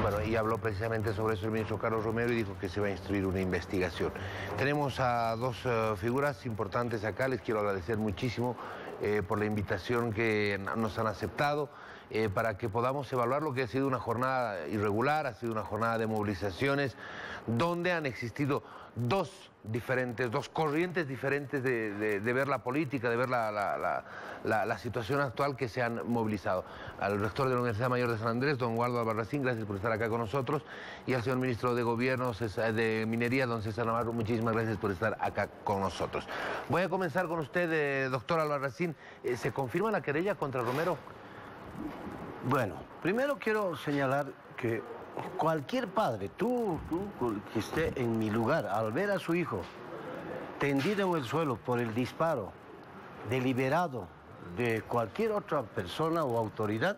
Bueno, y habló precisamente sobre eso el ministro Carlos Romero y dijo que se va a instruir una investigación. Tenemos a dos figuras importantes acá, les quiero agradecer muchísimo por la invitación que nos han aceptado, para que podamos evaluar lo que ha sido una jornada irregular, ha sido una jornada de movilizaciones, donde han existido dos corrientes diferentes de ver la política, de ver la situación actual que se han movilizado. Al rector de la Universidad Mayor de San Andrés, don Waldo Albarracín, gracias por estar acá con nosotros, y al señor ministro de Gobierno, de Minería, don César Navarro, muchísimas gracias por estar acá con nosotros. Voy a comenzar con usted, doctor Albarracín. ¿Se confirma la querella contra Romero? Bueno, primero quiero señalar que cualquier padre, tú que esté en mi lugar, al ver a su hijo tendido en el suelo por el disparo deliberado de cualquier otra persona o autoridad,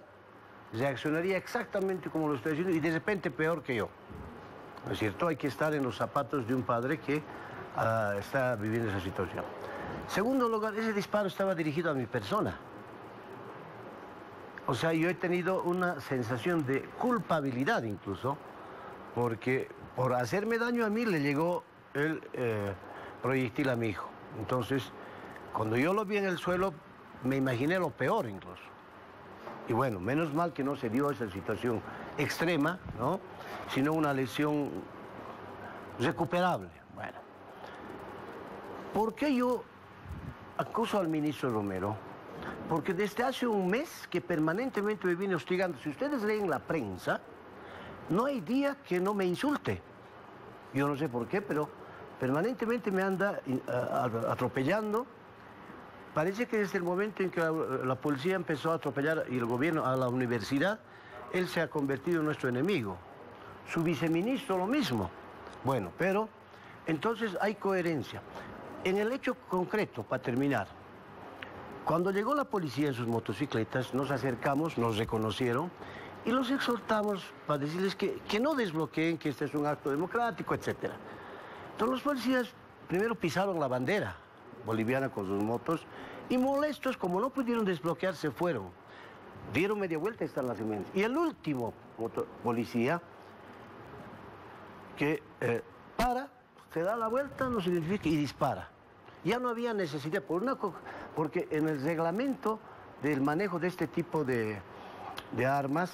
reaccionaría exactamente como lo estoy diciendo y de repente peor que yo. ¿No es cierto? Hay que estar en los zapatos de un padre que está viviendo esa situación. Segundo lugar, ese disparo estaba dirigido a mi persona. O sea, yo he tenido una sensación de culpabilidad incluso, porque por hacerme daño a mí le llegó el proyectil a mi hijo. Entonces, cuando yo lo vi en el suelo, me imaginé lo peor incluso. Y bueno, menos mal que no se dio esa situación extrema, ¿no? Sino una lesión recuperable. Bueno, ¿por qué yo acuso al ministro Romero? Porque desde hace un mes que permanentemente me viene hostigando. Si ustedes leen la prensa, no hay día que no me insulte. Yo no sé por qué, pero permanentemente me anda atropellando. Parece que desde el momento en que la policía empezó a atropellar y el gobierno a la universidad, él se ha convertido en nuestro enemigo. Su viceministro lo mismo. Bueno, pero entonces hay coherencia. En el hecho concreto, para terminar, cuando llegó la policía en sus motocicletas, nos acercamos, nos reconocieron y los exhortamos para decirles que no desbloqueen, que este es un acto democrático, etc. Entonces los policías primero pisaron la bandera boliviana con sus motos y molestos, como no pudieron desbloquear, se fueron. Dieron media vuelta y están las imágenes. Y el último policía que se da la vuelta, nos identifica y dispara. Ya no había necesidad, porque en el reglamento del manejo de este tipo de armas,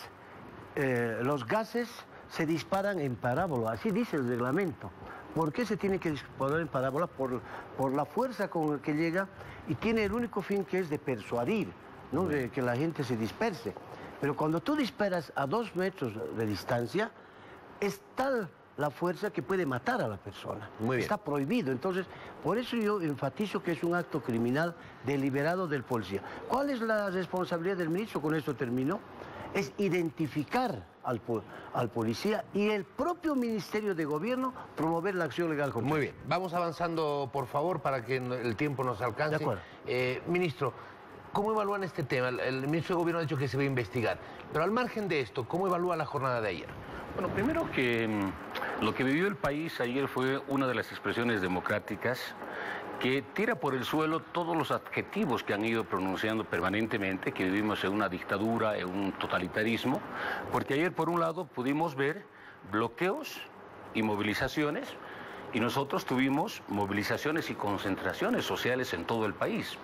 los gases se disparan en parábola, así dice el reglamento. ¿Por qué se tiene que disparar en parábola? Por la fuerza con la que llega y tiene el único fin que es de persuadir, ¿no? De que la gente se disperse. Pero cuando tú disparas a 2 metros de distancia, es tal la fuerza que puede matar a la persona. Muy bien. Está prohibido. Entonces, por eso yo enfatizo que es un acto criminal deliberado del policía. ¿Cuál es la responsabilidad del ministro? Con esto termino. Es identificar al policía y el propio Ministerio de Gobierno promover la acción legal contra él. Muy bien. Vamos avanzando, por favor, para que el tiempo nos alcance. De acuerdo. Ministro, ¿cómo evalúan este tema? El ministro de Gobierno ha dicho que se va a investigar. Pero al margen de esto, ¿cómo evalúa la jornada de ayer? Bueno, primero que lo que vivió el país ayer fue una de las expresiones democráticas que tira por el suelo todos los adjetivos que han ido pronunciando permanentemente, que vivimos en una dictadura, en un totalitarismo, porque ayer por un lado pudimos ver bloqueos y movilizaciones, y nosotros tuvimos movilizaciones y concentraciones sociales en todo el país.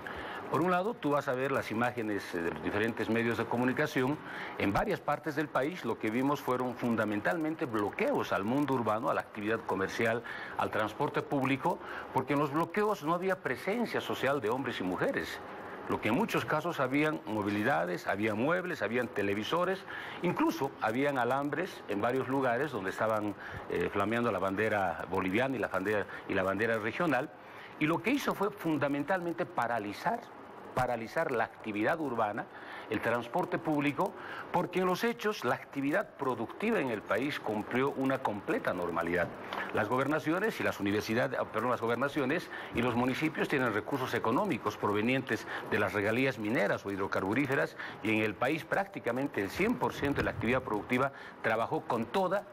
Por un lado, tú vas a ver las imágenes de los diferentes medios de comunicación. En varias partes del país lo que vimos fueron fundamentalmente bloqueos al mundo urbano, a la actividad comercial, al transporte público, porque en los bloqueos no había presencia social de hombres y mujeres. Lo que en muchos casos habían movilidades, había muebles, habían televisores, incluso habían alambres en varios lugares donde estaban flameando la bandera boliviana y la bandera regional. Y lo que hizo fue fundamentalmente paralizar la actividad urbana, el transporte público, porque en los hechos la actividad productiva en el país cumplió una completa normalidad. Las gobernaciones y las universidades, las gobernaciones y los municipios tienen recursos económicos provenientes de las regalías mineras o hidrocarburíferas, y en el país prácticamente el 100% de la actividad productiva trabajó con toda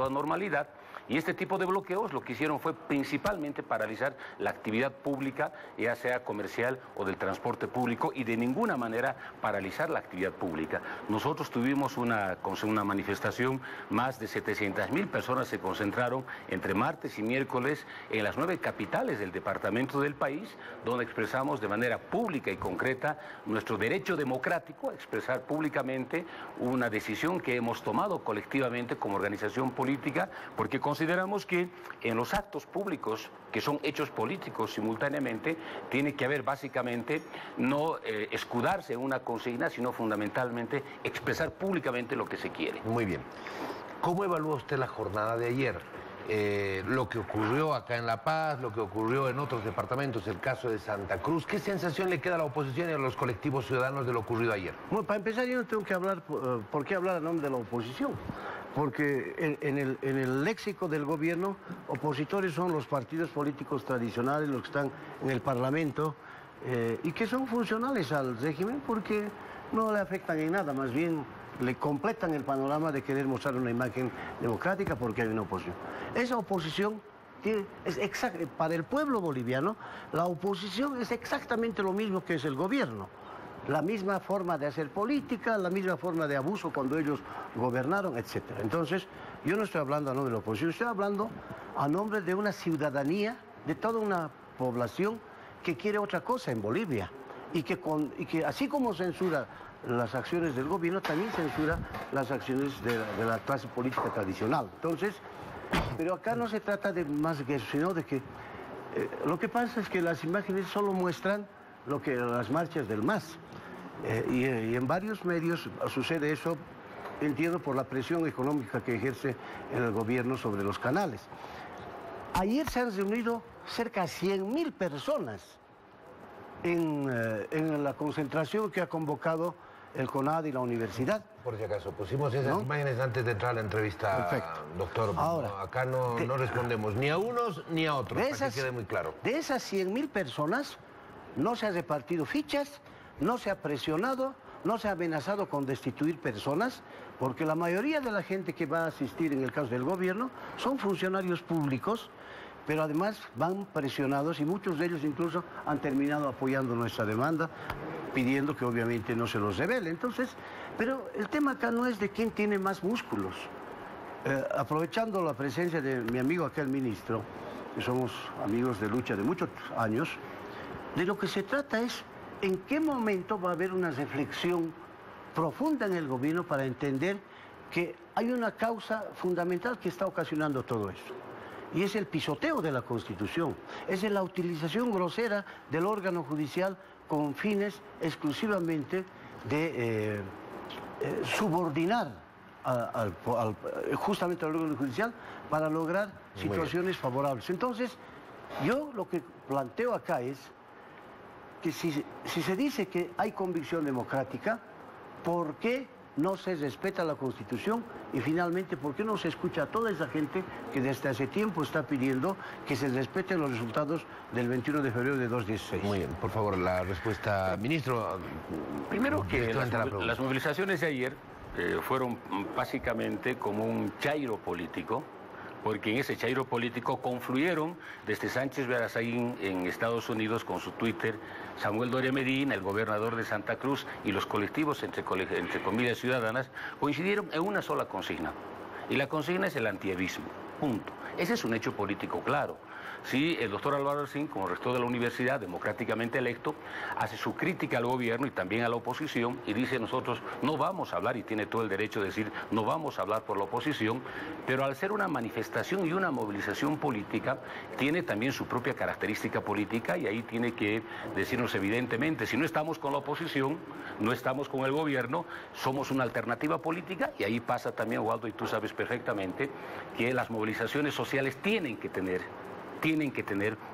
normalidad. Y este tipo de bloqueos lo que hicieron fue principalmente paralizar la actividad pública, ya sea comercial o del transporte público, y de ninguna manera paralizar la actividad pública. Nosotros tuvimos una manifestación, más de 700.000 personas se concentraron entre martes y miércoles en las 9 capitales del departamento del país, donde expresamos de manera pública y concreta nuestro derecho democrático a expresar públicamente una decisión que hemos tomado colectivamente como organización política, porque consideramos que en los actos públicos, que son hechos políticos simultáneamente, tiene que haber básicamente no escudarse en una consigna, sino fundamentalmente expresar públicamente lo que se quiere. Muy bien. ¿Cómo evalúa usted la jornada de ayer? Lo que ocurrió acá en La Paz, lo que ocurrió en otros departamentos, el caso de Santa Cruz. ¿Qué sensación le queda a la oposición y a los colectivos ciudadanos de lo ocurrido ayer? Bueno, para empezar, yo no tengo que hablar, ¿por qué hablar a nombre de la oposición? Porque en el léxico del gobierno, opositores son los partidos políticos tradicionales, los que están en el Parlamento, y que son funcionales al régimen porque no le afectan en nada, más bien le completan el panorama de querer mostrar una imagen democrática porque hay una oposición. Esa oposición para el pueblo boliviano, la oposición es exactamente lo mismo que es el gobierno. La misma forma de hacer política, la misma forma de abuso cuando ellos gobernaron, etc. Entonces, yo no estoy hablando a nombre de la oposición, estoy hablando a nombre de una ciudadanía, de toda una población que quiere otra cosa en Bolivia y que así como censura las acciones del gobierno, también censura las acciones de la clase política tradicional. Entonces, pero acá no se trata de más que eso, sino de que lo que pasa es que las imágenes solo muestran las marchas del MAS. Y en varios medios sucede eso, entiendo, por la presión económica que ejerce el gobierno sobre los canales. Ayer se han reunido cerca de 100.000 personas en la concentración que ha convocado el CONAD y la universidad. Por si acaso, pusimos esas imágenes antes de entrar a la entrevista. Perfecto. Doctor. Ahora, acá no respondemos ni a unos ni a otros, para que quede muy claro. De esas 100.000 personas, no se ha repartido fichas, no se ha presionado, no se ha amenazado con destituir personas, porque la mayoría de la gente que va a asistir en el caso del gobierno son funcionarios públicos, pero además van presionados y muchos de ellos incluso han terminado apoyando nuestra demanda, pidiendo que obviamente no se los revele. Entonces, pero el tema acá no es de quién tiene más músculos. Aprovechando la presencia de mi amigo acá, el ministro, que somos amigos de lucha de muchos años, de lo que se trata es en qué momento va a haber una reflexión profunda en el gobierno para entender que hay una causa fundamental que está ocasionando todo esto. Y es el pisoteo de la Constitución, es la utilización grosera del órgano judicial con fines exclusivamente de subordinar justamente al órgano judicial para lograr situaciones favorables. Entonces, yo lo que planteo acá es que si se dice que hay convicción democrática, ¿por qué no se respeta la Constitución? Y finalmente, ¿por qué no se escucha a toda esa gente que desde hace tiempo está pidiendo que se respeten los resultados del 21 de febrero de 2016? Muy bien, por favor, la respuesta, ministro. Primero que las movilizaciones de ayer fueron básicamente como un chairo político, porque en ese chairo político confluyeron desde Sánchez Beasaín en Estados Unidos con su Twitter, Samuel Doria Medina, el gobernador de Santa Cruz, y los colectivos, entre comillas, ciudadanas, coincidieron en una sola consigna. Y la consigna es el antievismo, punto. Ese es un hecho político claro. Sí, el doctor Álvaro Alsín, como rector de la universidad, democráticamente electo, hace su crítica al gobierno y también a la oposición y dice: nosotros no vamos a hablar, y tiene todo el derecho de decir, no vamos a hablar por la oposición, pero al ser una manifestación y una movilización política, tiene también su propia característica política, y ahí tiene que decirnos evidentemente, si no estamos con la oposición, no estamos con el gobierno, somos una alternativa política, y ahí pasa también, Waldo, y tú sabes perfectamente, que las movilizaciones sociales tienen que tener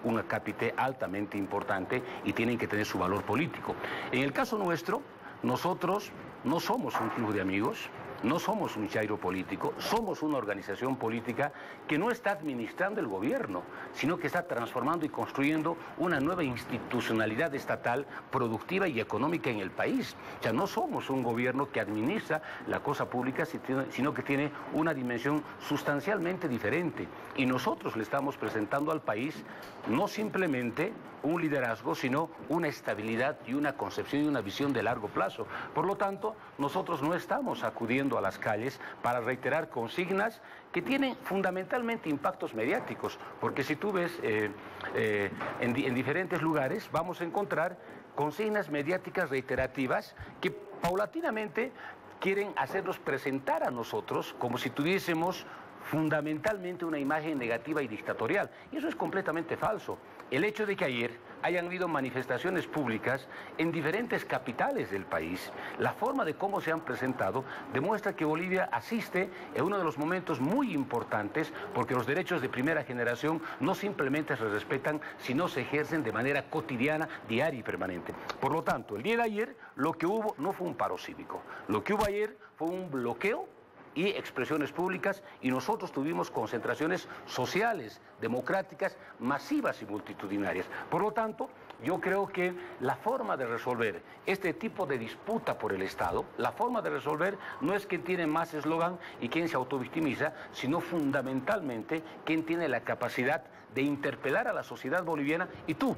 un acápite altamente importante y tienen que tener su valor político. En el caso nuestro, nosotros no somos un club de amigos, no somos un chairo político, somos una organización política que no está administrando el gobierno, sino que está transformando y construyendo una nueva institucionalidad estatal, productiva y económica en el país. O sea, no somos un gobierno que administra la cosa pública, sino que tiene una dimensión sustancialmente diferente. Y nosotros le estamos presentando al país no simplemente un liderazgo, sino una estabilidad y una concepción y una visión de largo plazo. Por lo tanto, nosotros no estamos acudiendo a las calles para reiterar consignas que tienen fundamentalmente impactos mediáticos, porque si tú ves en diferentes lugares vamos a encontrar consignas mediáticas reiterativas que paulatinamente quieren hacernos presentar a nosotros como si tuviésemos fundamentalmente una imagen negativa y dictatorial. Y eso es completamente falso. El hecho de que ayer hayan habido manifestaciones públicas en diferentes capitales del país, la forma de cómo se han presentado demuestra que Bolivia asiste en uno de los momentos muy importantes, porque los derechos de primera generación no simplemente se respetan, sino se ejercen de manera cotidiana, diaria y permanente. Por lo tanto, el día de ayer lo que hubo no fue un paro cívico, lo que hubo ayer fue un bloqueo y expresiones públicas, y nosotros tuvimos concentraciones sociales, democráticas, masivas y multitudinarias. Por lo tanto, yo creo que la forma de resolver este tipo de disputa por el Estado, la forma de resolver no es quien tiene más eslogan y quien se autovictimiza, sino fundamentalmente quien tiene la capacidad de interpelar a la sociedad boliviana, y tú,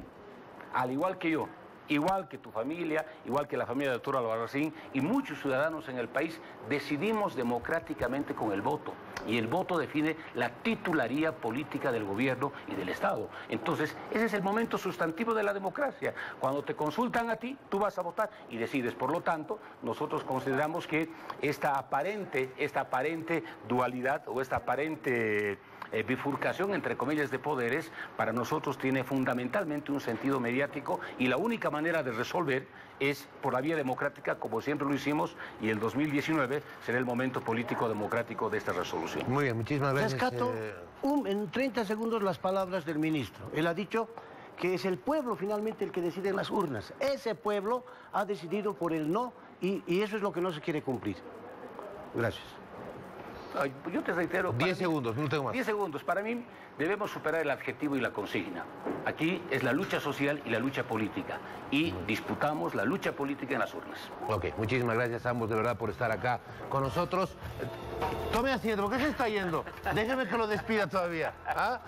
al igual que yo, igual que tu familia, igual que la familia del doctor Albarracín y muchos ciudadanos en el país, decidimos democráticamente con el voto. Y el voto define la titularía política del gobierno y del Estado. Entonces, ese es el momento sustantivo de la democracia. Cuando te consultan a ti, tú vas a votar y decides. Por lo tanto, nosotros consideramos que esta aparente dualidad o esta aparente bifurcación, entre comillas, de poderes, para nosotros tiene fundamentalmente un sentido mediático, y la única manera de resolver es por la vía democrática, como siempre lo hicimos, y el 2019 será el momento político democrático de esta resolución. Muy bien, muchísimas gracias. Rescato en 30 segundos las palabras del ministro. Él ha dicho que es el pueblo finalmente el que decide en las urnas. Ese pueblo ha decidido por el no, y eso es lo que no se quiere cumplir. Gracias. Yo te reitero... 10 segundos, no tengo más. 10 segundos. Para mí debemos superar el adjetivo y la consigna. Aquí es la lucha social y la lucha política. Y disputamos la lucha política en las urnas. Ok, muchísimas gracias a ambos de verdad por estar acá con nosotros. Tome asiento, ¿por qué se está yendo? Déjeme que lo despida todavía. ¿Ah?